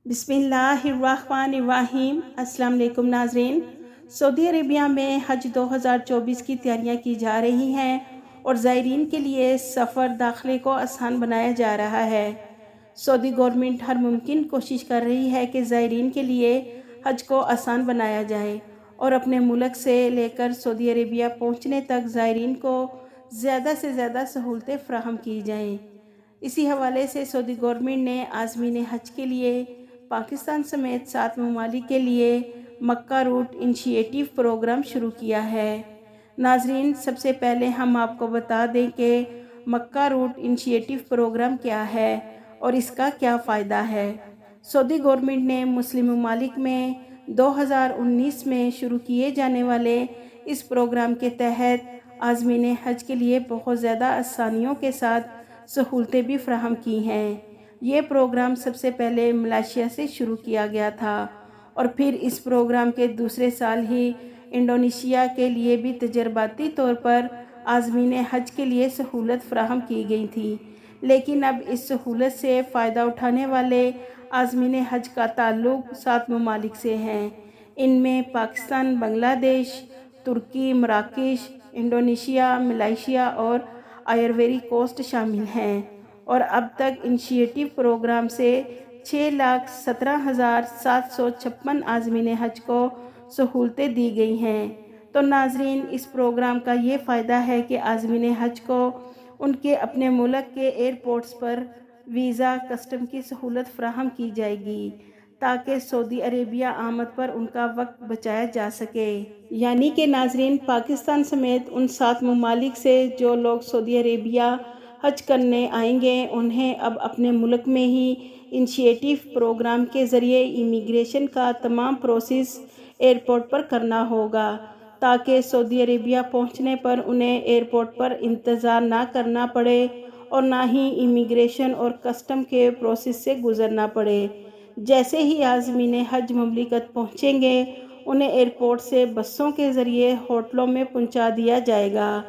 बिस्मिल्लाहिर्रहमानिर्रहीम। अस्सलाम वालेकुम नाज़रीन। सऊदी अरेबिया में हज 2024 की तैयारियां की जा रही हैं और ज़ायरीन के लिए सफ़र दाखिले को आसान बनाया जा रहा है। सऊदी गवर्नमेंट हर मुमकिन कोशिश कर रही है कि ज़ायरीन के लिए हज को आसान बनाया जाए और अपने मुल्क से लेकर सऊदी अरेबिया पहुँचने तक ज़ायरीन को ज़्यादा से ज़्यादा सहूलतें फ़राहम की जाएँ। इसी हवाले से सऊदी गवर्नमेंट ने आज़मीन हज के लिए पाकिस्तान समेत 7 ममालिक के लिए मक्का रूट इनिशिएटिव प्रोग्राम शुरू किया है। नाजरीन, सबसे पहले हम आपको बता दें कि मक्का रूट इनिशिएटिव प्रोग्राम क्या है और इसका क्या फ़ायदा है। सऊदी गवर्नमेंट ने मुस्लिम ममालिक में 2019 में शुरू किए जाने वाले इस प्रोग्राम के तहत आज़मीन हज के लिए बहुत ज़्यादा आसानियों के साथ सहूलतें भी फराहम की हैं। ये प्रोग्राम सबसे पहले मलेशिया से शुरू किया गया था और फिर इस प्रोग्राम के दूसरे साल ही इंडोनेशिया के लिए भी तजर्बाती तौर पर आज़मीन हज के लिए सहूलत फराहम की गई थी। लेकिन अब इस सहूलत से फ़ायदा उठाने वाले आज़मीन हज का ताल्लुक़ 7 ममालिक से हैं। इनमें पाकिस्तान, बांग्लादेश, तुर्की, मराकश, इंडोनेशिया, मलेशिया और आइवरी कोस्ट शामिल हैं और अब तक इनिशिएटिव प्रोग्राम से 6,17,756 आज़मीन हज को सहूलतें दी गई हैं। तो नाजरीन, इस प्रोग्राम का ये फ़ायदा है कि आज़मीन हज को उनके अपने मुल्क के एयरपोर्ट्स पर वीज़ा कस्टम की सहूलत फ़राहम की जाएगी ताकि सऊदी अरेबिया आमद पर उनका वक्त बचाया जा सके। यानी कि नाजरीन, पाकिस्तान समेत उन 7 ममालिक से जो लोग सऊदी अरेबिया हज करने आएंगे उन्हें अब अपने मुल्क में ही इनिशिएटिव प्रोग्राम के ज़रिए इमिग्रेशन का तमाम प्रोसेस एयरपोर्ट पर करना होगा ताकि सऊदी अरेबिया पहुंचने पर उन्हें एयरपोर्ट पर इंतज़ार ना करना पड़े और ना ही इमिग्रेशन और कस्टम के प्रोसेस से गुज़रना पड़े। जैसे ही आज़मीन हज ममलिकत पहुँचेंगे उन्हें एयरपोर्ट से बसों के ज़रिए होटलों में पहुँचा दिया जाएगा,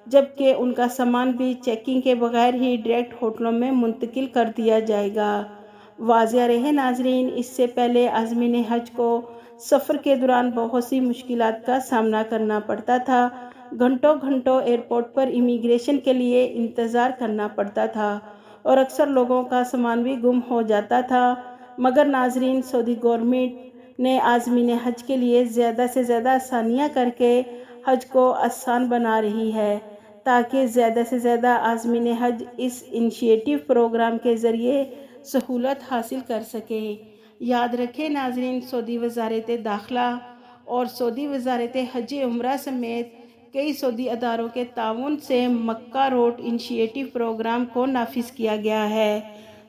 जबकि उनका सामान भी चेकिंग के बगैर ही डायरेक्ट होटलों में मुंतकिल कर दिया जाएगा। वाज़िया रहे नाजरीन, इससे पहले आज़मीन हज को सफ़र के दौरान बहुत सी मुश्किलात का सामना करना पड़ता था। घंटों घंटों एयरपोर्ट पर इमिग्रेशन के लिए इंतज़ार करना पड़ता था और अक्सर लोगों का सामान भी गुम हो जाता था। मगर नाजरीन, सऊदी गवर्नमेंट ने आज़मीन हज के लिए ज़्यादा से ज़्यादा आसानियाँ करके हज को आसान बना रही है ताकि ज़्यादा से ज़्यादा आज़मीन हज इस इनिशिएटिव प्रोग्राम के ज़रिए सहूलत हासिल कर सके। याद रखें नाजरीन, सऊदी वज़ारत दाखिला और सऊदी वज़ारत हज उम्रा समेत कई सऊदी अदारों के ताउन से मक्का रोड इनिशिएटिव प्रोग्राम को नाफिज किया गया है।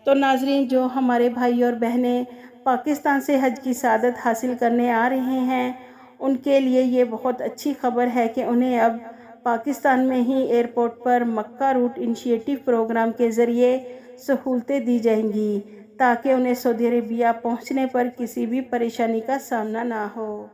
तो नाजरीन, जो हमारे भाई और बहनें पाकिस्तान से हज की सआदत हासिल करने आ रहे हैं उनके लिए ये बहुत अच्छी खबर है कि उन्हें अब पाकिस्तान में ही एयरपोर्ट पर मक्का रूट इनिशिएटिव प्रोग्राम के ज़रिए सहूलतें दी जाएंगी ताकि उन्हें सऊदी अरेबिया पहुंचने पर किसी भी परेशानी का सामना ना हो।